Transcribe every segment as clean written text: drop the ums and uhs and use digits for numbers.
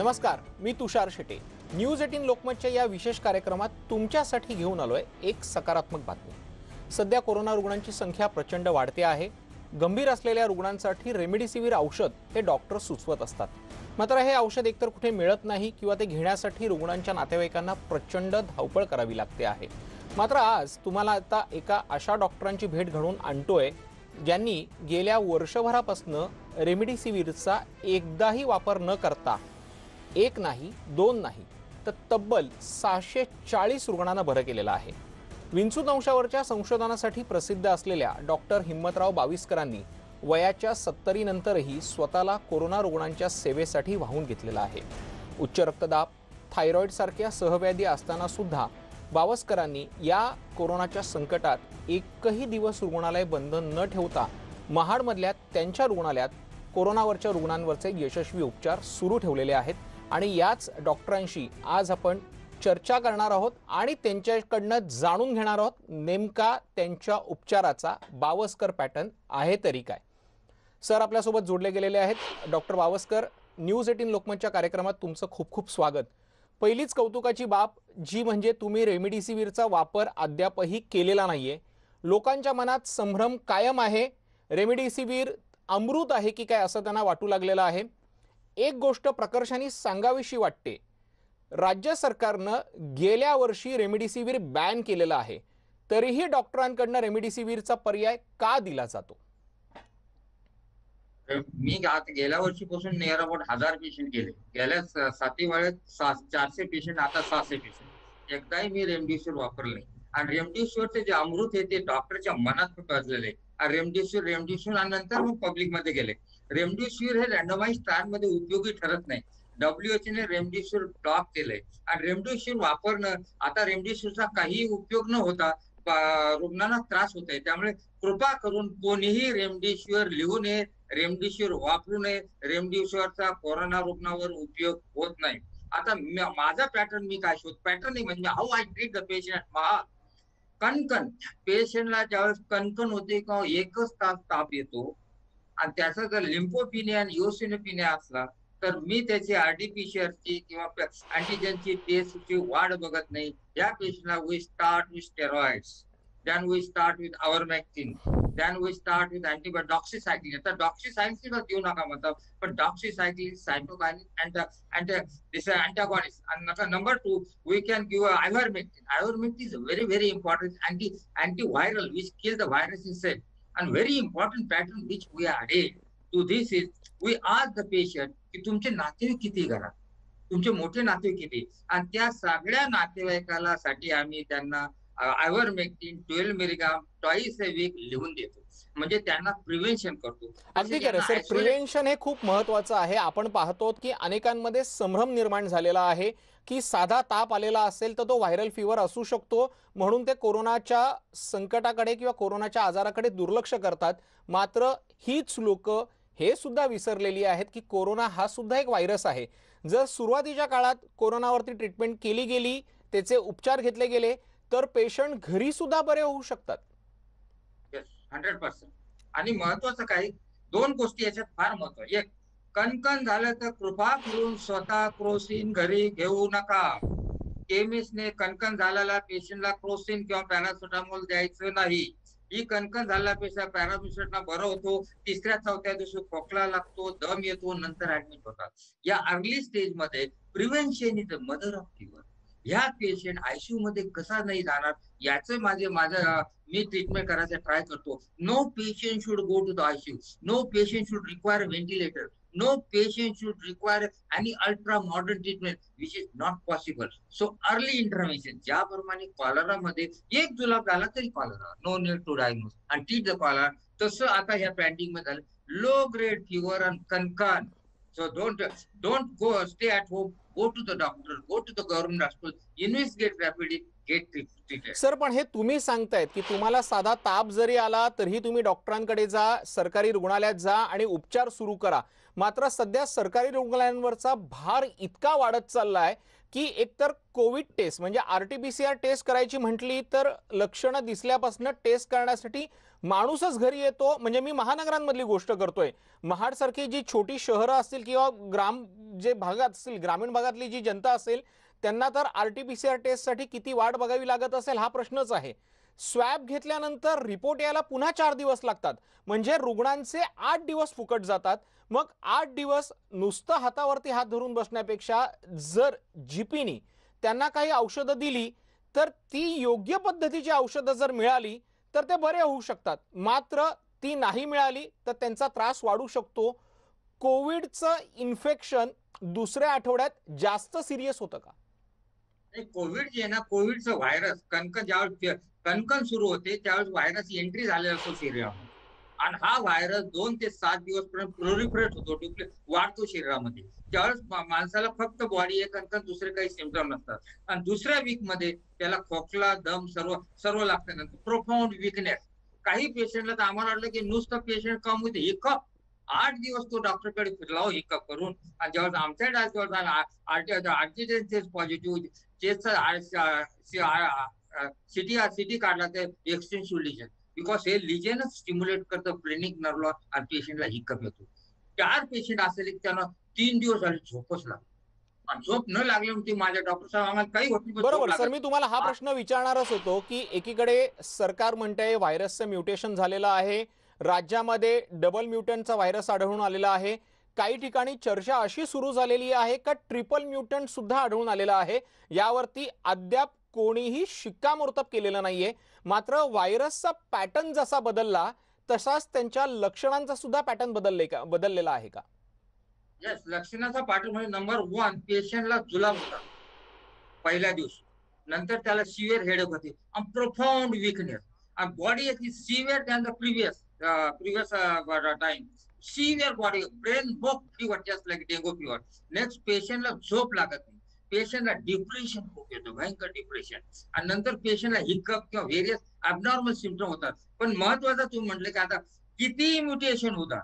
नमस्कार, मी तुषार शेटे। न्यूज 18 लोकमतच्या या विशेष कार्यक्रमात तुमच्यासाठी घेऊन आलोय एक सकारात्मक बातमी। सध्या कोरोना रुग्णांची संख्या प्रचंड वाढते आहे। गंभीर असलेल्या रुग्णांसाठी रेमडेसिवीर औषध हे डॉक्टर सुचवत असतात, मात्र हे औषध एकतर कुठे मिळत नाही किंवा ते घेण्यासाठी रुग्णांच्या नातेवाईकांना प्रचंड धावपळ करावी लागते आहे। मात्र आज तुम्हाला आता एका अशा डॉक्टरांची भेट घडवून आणतोय ज्यांनी गेल्या वर्षभरापासून रेमडेसिवीरचा एकदाही वापर न करता एक नाही दोन नाही तर तब्बल 640 रुग्णांना बरं केलेलं आहे। विंचू दंशावरच्या संशोधनासाठी प्रसिद्ध असलेल्या डॉक्टर हिम्मतराव बाविस्करांनी वयाच्या 70 नंतरही स्वतःला कोरोना रुग्णांच्या सेवेसाठी वाहून घेतलेला आहे। उच्च रक्तदाब, थायरॉइड सारख्या सहव्याधी असताना सुद्धा बावस्करांनी या कोरोनाच्या संकटात एकही दिवस रुग्णालय बंद न ठेवता महाडमधल्या त्यांच्या रुग्णालयात कोरोनावरच्या रुग्णांवरचे यशस्वी उपचार सुरू ठेवलेले आहेत। आणि याच डॉक्टरांशी आज आपण चर्चा करणार आहोत आणि त्यांच्याकडनं जाणून घेणार आहोत नेमका त्यांच्या उपचाराचा बावस्कर पॅटर्न आहे तरी काय। सर आपल्यासोबत जोडले गेलेले आहेत। डॉक्टर बावस्कर, न्यूज 18 लोकमतच्या कार्यक्रमात तुमचं खूप खूप स्वागत। पहिलीच कौतुकाची बाब जी म्हणजे तुम्ही रेमडेसिवीरचा वापर अद्यापही केलेला नाहीये। लोकांच्या मनात संभ्रम कायम आहे, रेमडेसिवीर अमृत आहे की काय असं त्यांना वाटू लागलेलं आहे। एक गोष्ट प्रकर्षाने सांगावीशी वाटते, राज्य सरकारनं गेल्या वर्षी रेमडेसिवीर बॅन केलेला आहे, तरीही डॉक्टरांकडनं रेमडेसिवीरचा पर्याय का दिला जातो? मी गेल्या वर्षीपासून नियर अबाउट 1000 पेशंट गेले। गेल्या 7 वेळेत 400 पेशंट, आता 600 पेशंट। एकदाही मी रेमडेसिवीर वापरले नाही। आणि रेमडेसिवीरचे जे अमृत आहे ते डॉक्टरच्या मनात पाजलेले। रेमडेसिवीर आणि नंतर मग पब्लिक मध्ये गेले। रेमडेसिवीर हे रँडमाइज ट्रायल मध्ये उपयोगी ठरत नाही। WHO ने रेमडेसिवीर ब्लॉक केलंय आणि रेमडेसिवीर वापरणं, आता रेमडेसिवीरचा काही उपयोग न होता रुग्णांना त्रास होत आहे। त्यामुळे कृपा करून कोणीही रेमडेसिवीर लिहू नये, रेमडेसिवीर वापरू नये। रेमडेसिवीरचा कोरोना रुग्णावर उपयोग होत नाही। आता माझा पॅटर्न मी काय पॅटर्न नाही म्हणजे how I treat the patient. कणकण पेशंटला ज्यावेळेस कणकण होते किंवा एकच तास ताप येतो आणि त्याचा जर लिम्फोपिनिया आणि इओसिनोपिनिया असला तर मी त्याची आरटीपीसीआरची किंवा अँटीजनची टेस्टची वाढ बघत नाही। या पेशंटला we start with steroids, then we start with ivermectin, then we start with antibiotic, doxycycline. आता डॉक्सीसायक्लिन देऊ नका म्हणतात, पण डॉक्सीसायक्लिन, सायटोकायनिन, अँटागॉनिस्ट। आणि number 2 we can give ivermectin. Ivermectin is very important antiviral which kill the virus in cell. And very important pattern which we added to this is we ask the patient की तुमचे नातेवाईक किती घरात, तुमचे मोठे नातेवाईक किती, आणि त्या सगळ्या नातेवाईकाला साठी आम्ही त्यांना आयव्हरमेक्टिन 12 मिलीग्राम ट्वाइस अ वीक लिहून देतो, म्हणजे त्यांना प्रिव्हेन्शन करतो। अगदी खरं सर, प्रिव्हेन्शन हे खूप महत्त्वाचं आहे। आपण पाहतो की अनेकांमध्ये संभ्रम निर्माण झालेला आहे की साधा ताप आलेला असेल तर तो व्हायरल फीवर असू शकतो, म्हणून ते कोरोनाच्या संकटाकडे किंवा कोरोनाच्या आजाराकडे दुर्लक्ष करतात। मात्र हीच लोक हे सुद्धा विसरलेली आहेत की कोरोना हा सुद्धा एक व्हायरस आहे। जर सुरुवातीच्या काळात कोरोनावरती ट्रीटमेंट केली गेली, त्याचे उपचार घेतले गेले तर पेशंट घरी सुद्धा बरे होऊ शकतात। 100%। आणि महत्वाचं काय, 2 गोष्टी याच्यात फार महत्व। एक, कणकण झालं तर कृपा करून स्वतः क्रोसिन घरी घेऊ नका। केमिस्टने कणकण झालेल्या पेशंटला क्रोसिन किंवा पॅरासिटामॉल द्यायचं नाही। ही कणकण झालेला पेशंट पॅरासिटामॉल बरं होतो, 3-4 दिवशी खोकला लागतो, दम येतो, नंतर ऍडमिट होतात। या अर्ली स्टेज मध्ये prevention is the mother of cure. ह्या पेशंट आयसीयू मध्ये कसा नाही जाणार याचं मी ट्रीटमेंट करायचा ट्राय करतो। No patient should go to the ICU, no patient should require ventilator, no patient should require any ultra modern treatment which is not possible. So early intervention, ज्याप्रमाणे cholera मध्ये एक जुलाब झाला तरी cholera, no need to diagnose आणि treat the cholera, तसं आता ह्या पॅन्डिंग मध्ये झालं लो ग्रेड फीवर आणि कणकण। So don't go stay at home, go to the doctor, go to the government hospital, investigate rapidly, get treated. Sir पण हे तुम्ही सांगतायत की तुम्हाला साधा ताप जरी आला तरीही तुम्ही डॉक्टरांकडे जा, सरकारी रुग्णालयात जा आणि उपचार सुरू करा। मात्र सध्या सरकारी रुग्णालयांवरचा भार इतका वाढत चाललाय की एकतर कोविड टेस्ट म्हणजे आरटीपीसीआर टेस्ट करायची म्हटली तर लक्षणं दिसल्यापासून टेस्ट करण्यासाठी माणूसच घरी येतो. म्हणजे मी महानगरांमधली गोष्ट करतोय. महाडसारखी जी छोटी शहरं असतील किंवा जे भागात असतील, ग्रामीण भागातली जी जनता असेल, त्यांना तर RT-PCR टेस्टसाठी किती वाट बघावी लागत असेल हा प्रश्नच आहे. स्वॅब घेतल्यानंतर रिपोर्ट यायला पुन्हा 4 दिवस लागतात. म्हणजे रुग्णांचे 8 दिवस फुकट जातात. मग 8 दिवस नुसतं हातावरती हात धरून बसण्यापेक्षा जर जीपीनी त्यांना काही औषधं दिली, तर ती योग्य पद्धतीची औषधं जर मिळाली तर ते बरे होऊ शकतात. मात्र ती नाही मिळाली तर त्यांचा त्रास वाढू शकतो. कोविडचं इन्फेक्शन दुसऱ्या आठवड्यात जास्त सिरियस होतं का? कोविड जे आहे ना, कोविडचं व्हायरस ज्यावेळेस कणकण सुरू होते त्यावेळेस व्हायरस एंट्री झालेला असतो शरीरामध्ये. आणि हा व्हायरस 2 ते 7 दिवस पर्यंत प्रोलिफरेट होतो, वाढतो शरीरामध्ये. त्यावेळेस माणसाला फक्त बॉडी एक आणि दुसरे काही सिम्पटम नसतात. आणि दुसऱ्या वीक मध्ये त्याला खोकला, दम सर्व सर्व लागतं. नंतर प्रोफाऊंड वीकनेस. काही पेशंटला तर आम्हाला वाटलं की नुसतं पेशंट कम होते, हिकअप 8 दिवस तो डॉक्टरकडे फिरला हो हिकअप करून. आणि जेव्हा आमच्या डॅशबोर्ड झाला आरटीजेन पॉझिटिव्ह चेस्टचा सिटी काढला तर एक्सटेन्सिव्ह लिजन. बिकॉज हे लिजनच स्टिम्युलेट करतं फ्रेनिक नर्वला आणि पेशंटला हिकअप येतो. 4 पेशंट असेल त्यांना 3 दिवस झाले झोपच लागली. आणि झोप न लागली म्हणते माझ्या डॉक्टर साहेब आम्हाला काही होत नाही, पण झोप बरोबर सर, लागत मी तुम्हाला हा नाही. प्रश्न विचारणारच होतो की एकीकडे सरकार म्हणतंय व्हायरसचं म्युटेशन झालेलं आहे, राज्यामध्ये डबल म्युटंटचा व्हायरस आढळून आलेला आहे. काही ठिकाणी चर्चा अशी सुरू झालेली आहे का ट्रिपल म्युटंट सुद्धा आढळून आलेला आहे. यावरती अद्याप कोणीही शिक्कामोर्तब केलेलं नाहीये. मात्र व्हायरसचा पॅटर्न जसा बदलला तसाच त्यांच्या लक्षणांचा सुद्धा पॅटर्न बदललेला आहे का? येस, लक्षणाचा पाठवून म्हणजे नंबर 1 पेशंटला जुलाब होता पहिल्या दिवशी. नंतर त्याला सिव्हिअर हेडेक होते आणि प्रोफाऊंड वीकनेस. आणि body is severe than the previous time. Severe body brain बॉक fever just like dengue fever. Next पेशंटला झोप लागत नाही. पेशंटला डिप्रेशन खूप येतो, भयंकर डिप्रेशन. आणि नंतर पेशंटला हिकअप किंवा व्हेरियस ॲबनॉर्मल सिम्पटम होतात. पण महत्वाचं तुम्ही म्हटलं की आता किती म्युटेशन होतात,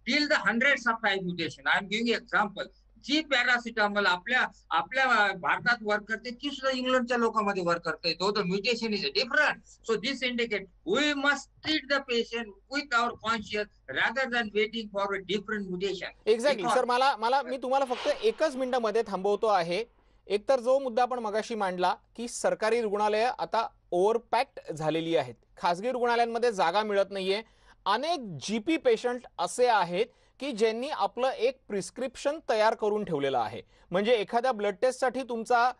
till the hundreds of type mutation. I am giving example. जी पॅरासिटामॉल आपल्या आपल्या भारतात वर्क करते ती सुद्धा इंग्लंडच्या लोकांमध्ये वर्क करते. तो the mutation is different. So this indicate we must treat the patient with our conscious rather than waiting for a different mutation. Exactly sir, मी तुम्हाला फक्त एकच मिनिटामध्ये थांबवतो आहे. एकतर जो मुद्दा आपण मगाशी मांडला की सरकारी रुग्णालय आता ओव्हरपॅक्ड झालेली आहेत, खासगी रुग्णालयांमध्ये जागा मिळत नाहीये. अनेक जीपी पेशंट असे आहेत की ज्यांनी आपलं एक प्रिस्क्रिप्शन तयार करून ठेवलेलं आहे. म्हणजे एखाद्या ब्लड टेस्टसाठी तुमचा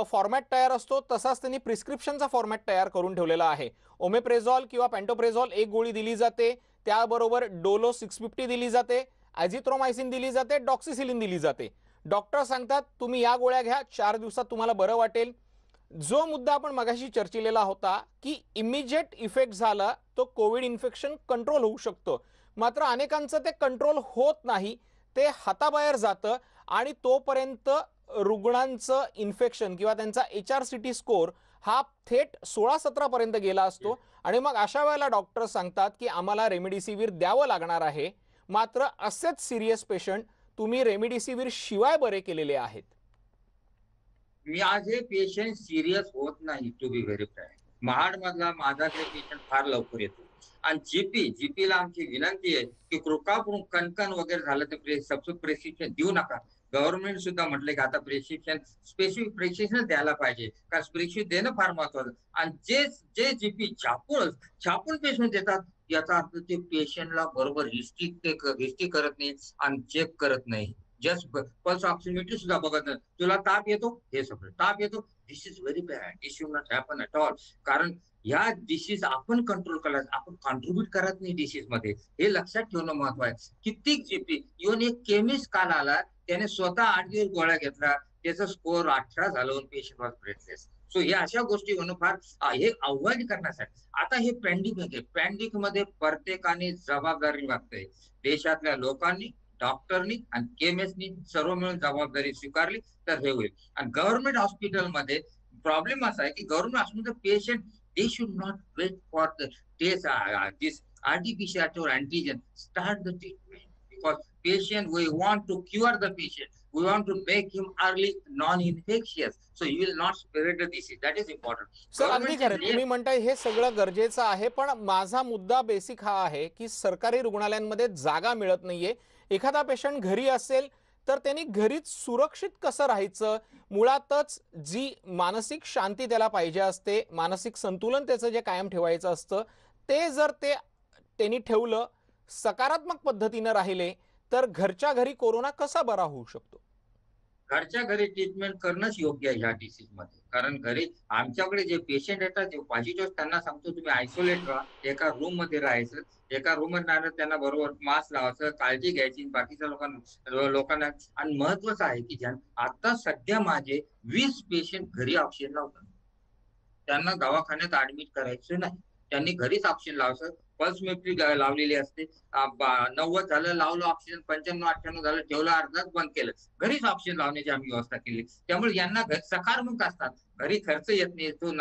फॉर्मॅट तयार असतो, तसाच त्यांनी प्रिस्क्रिप्शनचा फॉर्मॅट तयार करून ठेवलेला आहे. ओमेप्रेझॉल किंवा पॅन्टोप्रेझॉल एक गोळी दिली जाते, त्याबरोबर डोलो 650 दिली जाते, ॲझिथ्रोमायसिन दिली जाते, डॉक्सिसिलिन दिली जाते. डॉक्टर सांगतात तुम्ही या गोळ्या घ्या, 4 दिवसात तुम्हाला बरं वाटेल. जो मुद्दा आपण मगाशी चर्चिलेला होता की इमिजिएट इफेक्ट झाला तो कोविड इन्फेक्शन कंट्रोल होऊ शकतो. मात्र अनेकांचं ते कंट्रोल होत नाही, ते हाताबाहेर जातं आणि तोपर्यंत रुग्णांचं इन्फेक्शन किंवा त्यांचा HRCT स्कोर हा थेट 16-17 पर्यंत गेला असतो. आणि मग अशा वेळेला डॉक्टर सांगतात की आम्हाला रेमडेसिवीर द्यावं लागणार आहे. मात्र असेच सिरियस पेशंट तुम्ही रेमडेसिवीर शिवाय बरे केलेले आहेत. मी आज हे पेशंट सिरियस होत नाही, to be very frank. Mahad मधला माझ्याकडे पेशंट फार लवकर येतो. आणि जीपीला आमची विनंती आहे की कृपा करून कणकण वगैरे झालं तर सबसे प्रेस्क्रिप्शन देऊ नका. गव्हर्नमेंट सुद्धा म्हटले की आता प्रेस्क्रिप्शन स्पेसिफिक प्रेस्क्रिप्शन द्यायला पाहिजे, कारण प्रेस्क्रिप्शन देणं फार महत्वाचं. आणि जे जीपी छापून पेशंट देतात याचा अर्थ ते पेशंटला बरोबर हिस्ट्री करत नाही आणि चेक करत नाही. जस्ट पल्स ऑक्सिमीटर सुद्धा बघत नाही. तुला ताप येतो, हे सगळं ताप येतो, this is very bad, this should not happen at all. कारण या डिसीज आपण कंट्रोल करायचं, आपण कॉन्ट्रीब्युट करत नाही डिसीज मध्ये, हे लक्षात ठेवणं महत्व आहे. कित्येक जीपी इव्हन एक केमिस्ट काल आला, त्याने स्वतः 8 दिवस गोळ्या घेतला, त्याचा स्कोर 18 झालं, पेशंट वॉज ब्रेथलेस. सो या अशा गोष्टी होणं फार हे अवॉइड करण्यासाठी. आता हे पॅन्डेमिक आहे, पॅन्डेमिक मध्ये प्रत्येकाने जबाबदारी वागतंय. देशातल्या लोकांनी, डॉक्टरनी आणि केमिस्टनी सर्व मिळून जबाबदारी स्वीकारली तर हे होईल. आणि गव्हर्नमेंट हॉस्पिटलमध्ये प्रॉब्लेम असा आहे की government hospital patient they should not wait for the test, this RT-PCR or antigen. Start the treatment because patient, we want to cure the patient. We want to make him early non-infectious, so he will not spread the disease. That is important. Sir अगदी Government खरं is तुम्ही म्हणताय हे सगळं गरजेचं आहे, पण माझा मुद्दा बेसिक हा आहे की सरकारी रुग्णालयांमध्ये जागा मिळत नाहीये. एखादा पेशंट घरी असेल तर त्यांनी घरीच सुरक्षित कसं राहायचं, मुळातच जी मानसिक शांती त्याला पाहिजे असते, मानसिक संतुलन त्याचं जे कायम ठेवायचं असतं, ते जर त्यांनी ठेवलं, सकारात्मक पद्धतीनं राहिले, तर घरच्या घरी कोरोना कसा बरा होऊ शकतो? घरच्या घरी ट्रीटमेंट करणंच योग्य आहे ह्या डिसीज मध्ये. कारण घरी आमच्याकडे जे पेशंट येतात जे पॉझिटिव्ह, त्यांना सांगतो तुम्ही आयसोलेट राहा, एका रूम मध्ये राहायचं, एका रूम मध्ये राहणं, त्यांना बरोबर मास्क लावायचं, काळजी घ्यायची बाकीच्या लोकांना. आणि महत्वाचं आहे की आता सध्या माझे 20 पेशंट घरी ऑक्सिजन लावतात. त्यांना दवाखान्यात ऍडमिट करायचं नाही, त्यांनी घरीच ऑक्सिजन लावायचं. पल्स मेट्री लावलेली असते. 90 झालं लावलं ऑक्सिजन, 95-98 झालं ठेवलं, अर्धाच बंद केलं. घरीच ऑक्सिजन लावण्याची आम्ही व्यवस्था केली. त्यामुळे यांना सकारात्मक असतात, घरी खर्च येत नाही, तो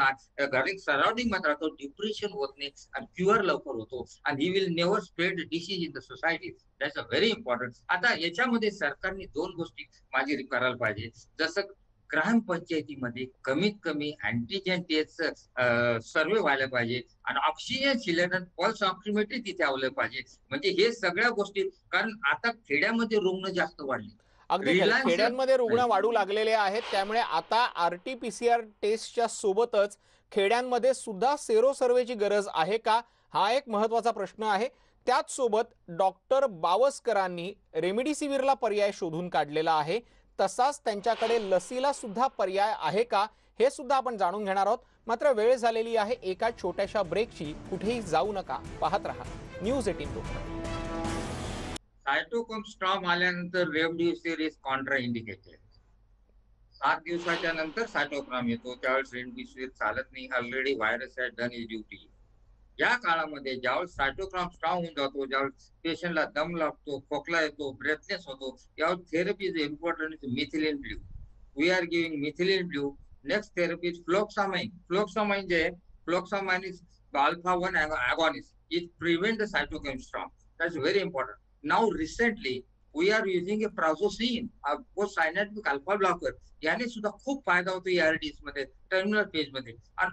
घरी सराउंडिंग मध्ये राहतो, डिप्रेशन होत नाही आणि क्युअर लवकर होतो. आणि he will never spread disease in the society. That's a very important. आता याच्यामध्ये सरकारने 2 गोष्टी माझी करायला पाहिजे. जसं ग्रामपंचायतीमध्ये कमीत कमी अँटीजेन टेस्ट सर्वे व्हायला पाहिजे आणि ऑक्सिजन सिलेंडर, पल्स ऑक्सिमेट्री तिथे आवलं पाहिजे. म्हणजे हे सगळ्या गोष्टी, कारण आता खेड्यामध्ये रुग्ण जास्त वाढले. अगदी खरं, खेड्यांमध्ये रुग्ण वाढू लागलेले आहेत. त्यामुळे आता RT-PCR टेस्टच्या सोबतच खेड्यांमध्ये सुद्धा सेरो सर्वेची गरज आहे का, हा एक महत्त्वाचा प्रश्न आहे. त्याच सोबत डॉक्टर बावस्करांनी रेमडेसिवीरला पर्याय शोधून काढलेला आहे. तसाच त्यांच्याकडे लसीला सुद्धा पर्याय आहे का, हे सुद्धा आपण जाणून घेणार आहोत. मात्र वेळ झालेली आहे एका छोट्याशा ब्रेकची. कुठेही जाऊ नका, पाहत रहा न्यूज 18 लोकमत. सायटोक्रोम स्टॉर्म आल्यानंतर रेमडेसिवीर इज कॉन्ट्रा इंडिकेटेड. 7 दिवसाच्या नंतर सायटोक्रोम येतो, त्यावेळेस रेमडेसिवीर चालत नाही. Already virus has done is duty. या काळामध्ये ज्यावेळेस सायटोक्रोम स्ट्रॉंग होऊन जातो, ज्यावेळेस पेशंटला दम लागतो, खोकला येतो, ब्रेथलेस होतो, यावेळेस therapy is important is methylene blue. We are giving methylene blue. Next therapy is fluvoxamine. Fluvoxamine जे fluvoxamine is alpha 1 agonist. It prevent the cytokine storm. That's very important. Now recently we are using a prazosin, a post-synaptic alpha blocker. याने सुद्धा खूप फायदा होतो ARDS मध्ये, terminal phase मध्ये. आणि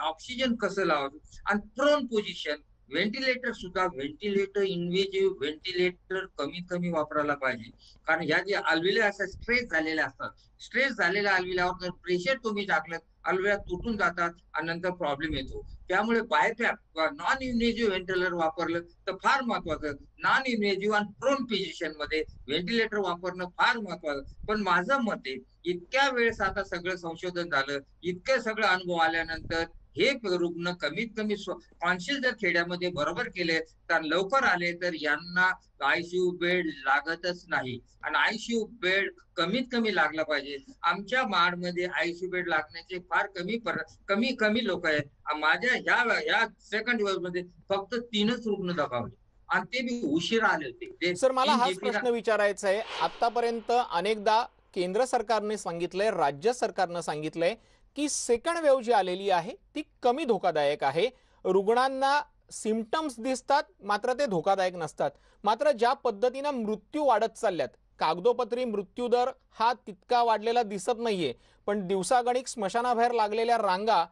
oxygen कसं लावायचं आणि प्रोन पोझिशन. व्हेंटिलेटर सुद्धा, व्हेंटिलेटर इन्व्हेजिव्ह व्हेंटिलेटर कमीत कमी वापरायला पाहिजे. कारण ह्या जे अल्व्हिल्या असतात स्ट्रेस झालेल्या असतात, स्ट्रेस झालेल्या अल्व्हिल्यावर जर प्रेशर तुम्ही टाकलं, अल्व्हिल्या तुटून जातात आणि नंतर प्रॉब्लेम येतो. त्यामुळे बायपॅप नॉन इन्व्हेजिव्ह व्हेंटिलेटर वापरलं तर फार महत्वाचं. नॉन इन्व्हेजिव्ह आणि प्रोन पोझिशन मध्ये व्हेंटिलेटर वापरणं फार महत्वाचं. पण माझं मत आहे, इतक्या वेळेस आता सगळं संशोधन झालं, इतकं सगळं अनुभव आल्यानंतर हे रुग्ण कमीत कमी कॉन्शियस जर खेड्यामध्ये बरोबर केले तर लवकर आले तर यांना आयसीयू बेड लागतच नाही. आणि आयसीयू बेड कमीत कमी लागला पाहिजे. आमच्या माडमध्ये आयसीयू बेड लागण्याचे फार कमी लोक आहेत. माझ्या ह्या सेकंड वेव्ह मध्ये फक्त 3च रुग्ण दगावले आणि ते बी उशिरा आले होते. सर मला हाच प्रश्न विचारायचा आहे. आतापर्यंत अनेकदा केंद्र सरकारने सांगितलंय, राज्य सरकारनं सांगितलंय की सेकंड वेव्ह जी आलेली आहे ती कमी धोकादायक आहे. रुग्णांना सिम्पटम्स दिसतात मात्र ते धोकादायक नसतात. मात्र ज्या पद्धतीने मृत्यू वाढत चालल्यात, कागदोपत्री मृत्यूदर हा तितका वाढलेला दिसत नाहीये, पण दिवसागणिक स्मशानाबाहेर लागलेल्या रांगा,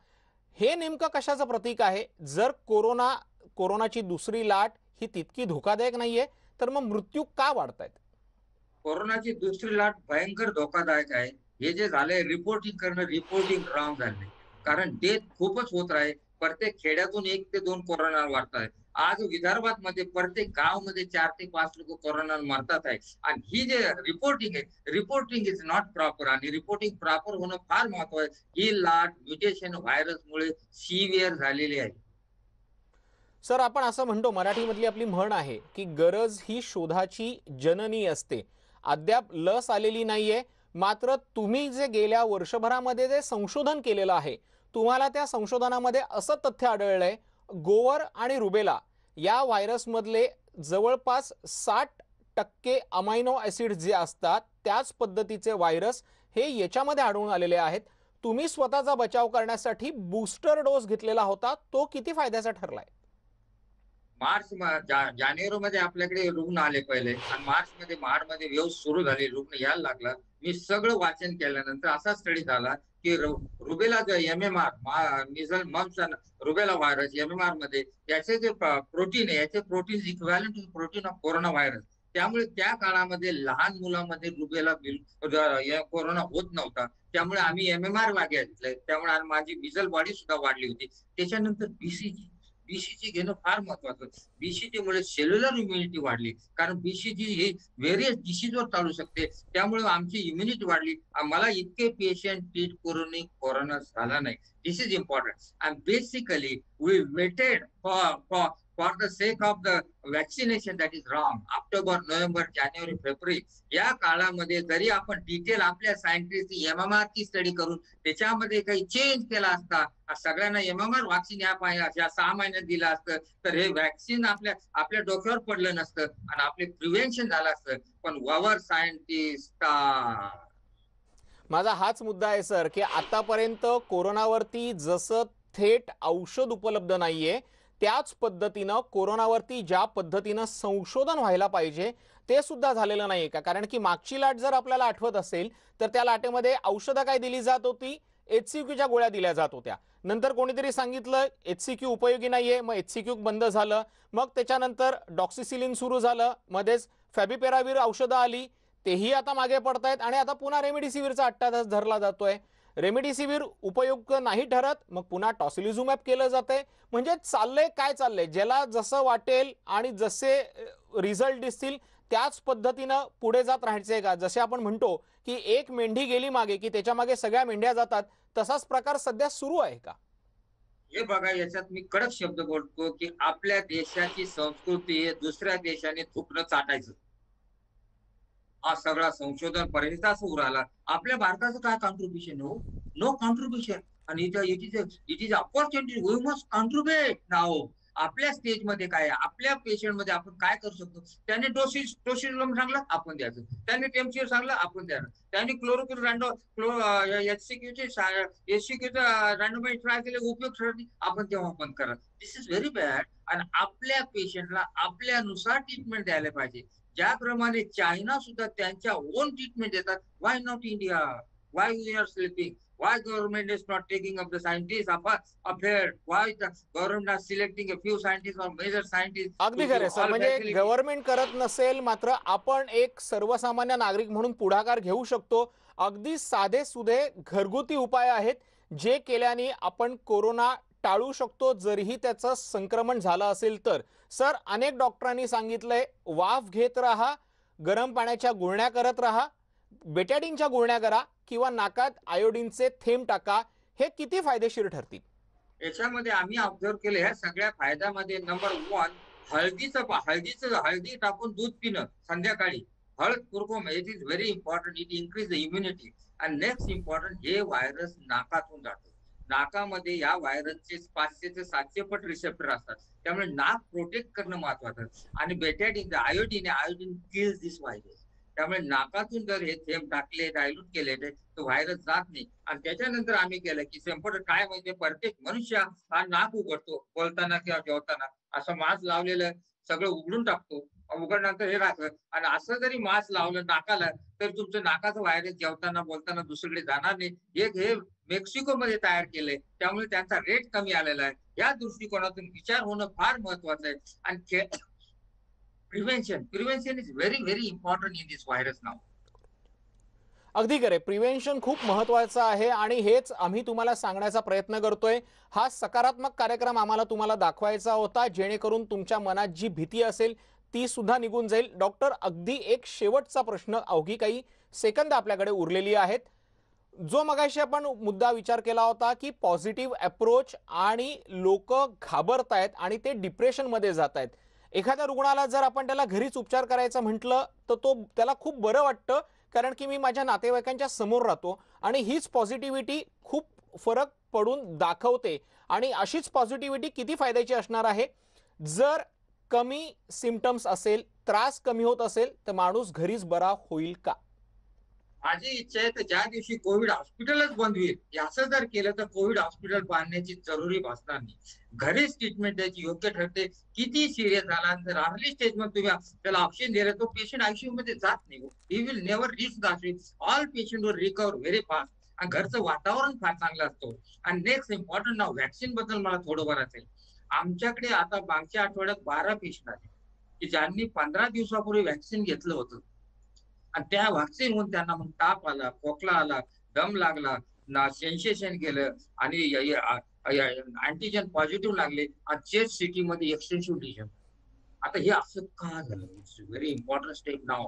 हे नेमकं कशाचं प्रतीक आहे? जर कोरोनाची दुसरी लाट ही तितकी धोकादायक नाहीये तर मग मृत्यू का वाढतायत? कोरोनाची दुसरी लाट भयंकर धोकादायक आहे. हे जे झालंय रिपोर्टिंग रॉंग झालंय. कारण डेथ खूपच होत आहे. प्रत्येक खेड्यातून 1 ते 2 कोरोना वाढत आहे. आज विदर्भात मध्ये प्रत्येक गावामध्ये 4 ते 5 लोक कोरोना मरतात आहे. आणि ही जे रिपोर्टिंग आहे, रिपोर्टिंग इज नॉट प्रॉपर. आणि रिपोर्टिंग प्रॉपर होणं फार महत्वाचं आहे. ही लाट म्युटेशन व्हायरसमुळे सिव्हिअर झालेली आहे. सर आपण असं म्हणतो, मराठीमधली आपली म्हण आहे की गरज ही शोधाची जननी असते. अद्याप लस आलेली नाहीये, मात्र तुम्ही जे गेल्या वर्षभरामध्ये जे संशोधन केलेलं आहे, तुम्हाला त्या संशोधनामध्ये असं तथ्य आढळलंय, गोवर आणि रुबेला या व्हायरसमधले जवळपास 60% अमायनो ऍसिड जे असतात त्याच पद्धतीचे व्हायरस हे याच्यामध्ये आढळून आलेले आहेत. तुम्ही स्वतःचा बचाव करण्यासाठी बूस्टर डोस घेतलेला होता, तो किती फायद्याचा ठरलाय? जानेवारीमध्ये आपल्याकडे रुग्ण आले पहिले आणि मार्चमध्ये महाडमध्ये वेव्ह सुरू झाली, रुग्ण यायला लागला. मी सगळं वाचन केल्यानंतर असा स्टडी झाला की रुबेला जो MMR measles mumps rubella virus MMR मध्ये याचे जे प्रोटीन आहे याचे protein equivalent to protein of corona virus. त्यामुळे त्या काळामध्ये लहान मुलांमध्ये रुबेला कोरोना होत नव्हता. त्यामुळे आम्ही MMR घेतलंय. त्यामुळे माझी मिझल बॉडी सुद्धा वाढली होती. त्याच्यानंतर बीसीजी घेणं फार महत्वाचं. बीसीजी मुळे सेल्युलर इम्युनिटी वाढली, कारण बीसीजी हे व्हेरियस डिसीजवर चालू शकते. त्यामुळे आमची इम्युनिटी वाढली. मला इतके पेशंट ट्रीट करूनही कोरोना झाला नाही. This is important. And basically we waited for the sake of the vaccination that is wrong. October, November, जानेवारी, फेब्रुवारी या काळामध्ये जरी आपण डिटेल आपल्या सायंटिस्ट MMR ची स्टडी करून त्याच्यामध्ये काही चेंज केला असता, सगळ्यांना MMR वॅक्सिन या 6 महिन्यात दिलं असतं, तर हे वॅक्सिन आपल्या डोक्यावर पडलं नसतं आणि आपले प्रिव्हेन्शन झालं असतं. पण ववर सायंटिस्ट. माझा हाच मुद्दा आहे सर, की आतापर्यंत कोरोनावरती जसं थेट औषध उपलब्ध नाहीये, त्याच पद्धतीनं कोरोनावरती ज्या पद्धतीनं संशोधन व्हायला पाहिजे ते सुद्धा झालेलं नाहीये का? कारण की मागची लाट जर आपल्याला आठवत असेल तर त्या लाटेमध्ये औषधं काय दिली जात होती? HCQच्या गोळ्या दिल्या जात होत्या. नंतर कोणीतरी सांगितलं HCQ उपयोगी नाहीये, मग HCQ बंद झालं. मग त्याच्यानंतर डॉक्सिसिलिन सुरू झालं, मध्येच फॅबिपेराविर औषधं आली, तेही आता मागे पडतायत आणि आता पुन्हा रेमडेसिवीरचा अट्टाहास धरला जातोय. रेमडेसिवीर उपयुक्त नाही ठरत, मग पुन्हा टॉसिलिझुमॅब केलं जातंय. म्हणजे चाललंय ज्याला जसं वाटेल आणि जसे रिझल्ट दिसतील त्याच पद्धतीनं पुढे जात राहायचंय का? जसे आपण म्हणतो की एक मेंढी गेली मागे की त्याच्या मागे सगळ्या मेंढ्या जातात, तसाच प्रकार सध्या सुरू आहे का? हे बघा, याच्यात मी कडक शब्द बोलतो की आपल्या देशाची संस्कृती दुसऱ्या देशाने थुकणं चाटायचं. हा सगळा संशोधन पर्यंत सुरू आला. आपल्या भारताचं काय कॉन्ट्रीब्युशन? No contribution. आणि it is opportunity. We must contribute now. आपल्या स्टेज मध्ये काय, आपल्या पेशंट मध्ये आपण काय करू शकतो? त्याने टोसिलम सांगलं आपण द्यायचं, त्याने टेम्पसिर सांगलं आपण द्यायचं, त्याने क्लोरोक्विन HCQचा रँडमाइज ट्राय केले, उपयोग ठरत आपण तेव्हा बंद करा. दिस इज व्हेरी बॅड. आणि आपल्या पेशंटला आपल्यानुसार ट्रीटमेंट द्यायला पाहिजे. ज्याप्रमाणे चायना सुद्धा त्यांच्या ओन ट्रीटमेंट देतात. Why not India? Why we are sleeping? Why government is not taking up the scientists affair? Why the government is selecting a few scientists or major scientists? अगदी खरं sir, म्हणजे government करत नसेल, मात्र आपण एक सर्वसामान्य नागरिक म्हणून पुढाकार घेऊ शकतो. अगदी साधे सुधे घरगुती उपाय आहेत जे केल्याने आपण कोरोना टाळू शकतो, जरीही त्याचं संक्रमण झालं असेल तर. सर, अनेक डॉक्टरांनी सांगितलंय वाफ घेत राहा, गरम पाण्याच्या गुळण्या करत राहा, बेटाडीनच्या गुळण्या करा किंवा नाकात आयोडीनचे थेंब टाका. हे किती फायदेशीर ठरतील? याच्यामध्ये आम्ही ऑब्झर्व केलं, ह्या सगळ्या फायद्यामध्ये नंबर 1 हळदी टाकून दूध पिणं संध्याकाळी. हळद Kurkumbh, it is very important. It increase the immunity. आणि नेक्स्ट इम्पॉर्टंट, हे व्हायरस नाकातून जातो. नाकामध्ये या व्हायरसचे 500 ते 700 पट रिसेप्टर असतात. त्यामुळे नाक प्रोटेक्ट करणं महत्वाचं. आणि बेटाडीन, आयोडीन किल्स दिस व्हायरस. त्यामुळे नाकातून जर हे थेंब टाकले, डायल्यूट केले, तर व्हायरस जात नाही. आणि त्याच्यानंतर आम्ही केलं की संपूर्ण काय म्हणजे प्रत्येक मनुष्य हा नाक उघडतो बोलताना किंवा जेवताना, असं मास्क लावलेलं सगळं उघडून टाकतो. उघडल्यानंतर हे राहतं. आणि असं जरी मास्क लावलं नाकाला, तर तुमचं नाकाचं व्हायरस जेवताना बोलताना दुसरीकडे जाणार नाही. हे मेक्सिको मध्ये तयार केलंय. त्यामुळे त्यांचा रेट कमी आलेला आहे. या दृष्टिकोनातून विचार होणं फार महत्वाचं आहे. आणि prevention is very very important in this virus now. अगदी खरे, प्रिव्हेन्शन खूप महत्वाचं आहे आणि हेच आम्ही तुम्हाला सांगण्याचा प्रयत्न करतोय. हा सकारात्मक कार्यक्रम आम्हाला तुम्हाला दाखवायचा होता, जेणेकरून तुमच्या मनात जी भीती असेल ती सुद्धा निघून जाईल. डॉक्टर, अगदी एक शेवटचा प्रश्न, अवघी काही सेकंद आपल्याकडे उरलेली आहेत. जो मगाशी आपण मुद्दा विचार केला होता की पॉझिटिव्ह अप्रोच आणि लोक घाबरतायत आणि ते डिप्रेशनमध्ये जात आहेत. एखाद्या रुग्णाला जर आपण त्याला घरीच उपचार करायचं म्हटलं तर त्याला खूप बरं वाटतं, कारण की मी माझ्या नातेवाईकांच्या समोर राहतो आणि हीच पॉझिटिव्हिटी खूप फरक पडून दाखवते. आणि अशीच पॉझिटिव्हिटी किती फायद्याची असणार आहे? जर कमी सिम्पटम्स असेल, त्रास कमी होत असेल, तर माणूस घरीच बरा होईल का? माझी इच्छा आहे तर ज्या दिवशी कोविड हॉस्पिटलच बंद होईल असं जर केलं तर कोविड हॉस्पिटल बांधण्याची जरुरी भासणार नाही. घरीच ट्रीटमेंट द्यायची योग्य ठरते. किती सिरियस झाला तर अर्ली स्टेज मध्ये तुम्ही त्याला ऑप्शन दिलं तो पेशंट आयसीयू मध्ये जात नाही. He will never reach the ICU. All patient will recover very fast. आणि घरचं वातावरण फार चांगलं असतं. आणि नेक्स्ट इम्पॉर्टंट नाव व्हॅक्सिन बद्दल मला थोडं बोलायचं आहे. आमच्याकडे आता मागच्या आठवड्यात 12 पेशंट आले की ज्यांनी 15 दिवसापूर्वी व्हॅक्सिन घेतलं होतं आणि त्या व्हॅक्सिन होऊन त्यांना मग ताप आला, खोकला आला, दम लागला, ना सेन्सेशन केलं आणि अँटीजन पॉझिटिव्ह लागले. चेस्ट सिटी मध्ये एक्सटेन्सिव्ह डिशन. आता हे असं का झालं? इट्स व्हेरी इम्पॉर्टंट स्टेप नाव.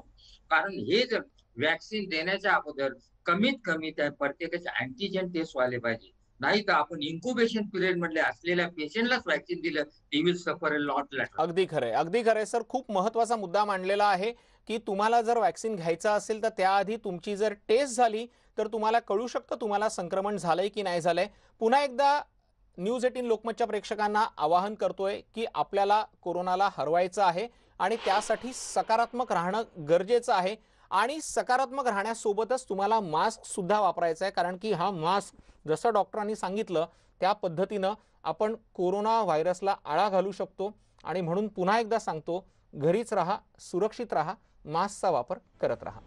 कारण हे जर व्हॅक्सिन देण्याच्या अगोदर कमीत कमी त्या प्रत्येकाचे अँटीजन टेस्ट व्हायला पाहिजे. नाही तर आपण इन्क्युबेशन पिरियड मधले असलेल्या पेशंटलाच व्हॅक्सिन दिलं, he will suffer a lot latter. अगदी खरंय, अगदी खरंय सर. खूप महत्त्वाचा मुद्दा मांडलेला आहे की तुम्हाला जर व्हॅक्सिन घ्यायचं असेल तर त्याआधी तुमची जर टेस्ट झाली तर तुम्हाला कळू शकतं तुम्हाला संक्रमण झालंय की नाही झालंय. पुन्हा एकदा न्यूज 18 लोकमतच्या प्रेक्षकांना आवाहन करतोय की आपल्याला कोरोनाला हरवायचं आहे आणि त्यासाठी सकारात्मक राहणं गरजेचं आहे. आणि सकारात्मक राहण्यासोबतच तुम्हाला मास्क सुद्धा वापरायचा आहे, कारण की हा मास्क जसं डॉक्टरांनी सांगितलं त्या पद्धतीनं आपण कोरोना व्हायरसला आळा घालू शकतो. आणि म्हणून पुन्हा एकदा सांगतो, घरीच राहा, सुरक्षित राहा, मास्कचा वापर करत राहा.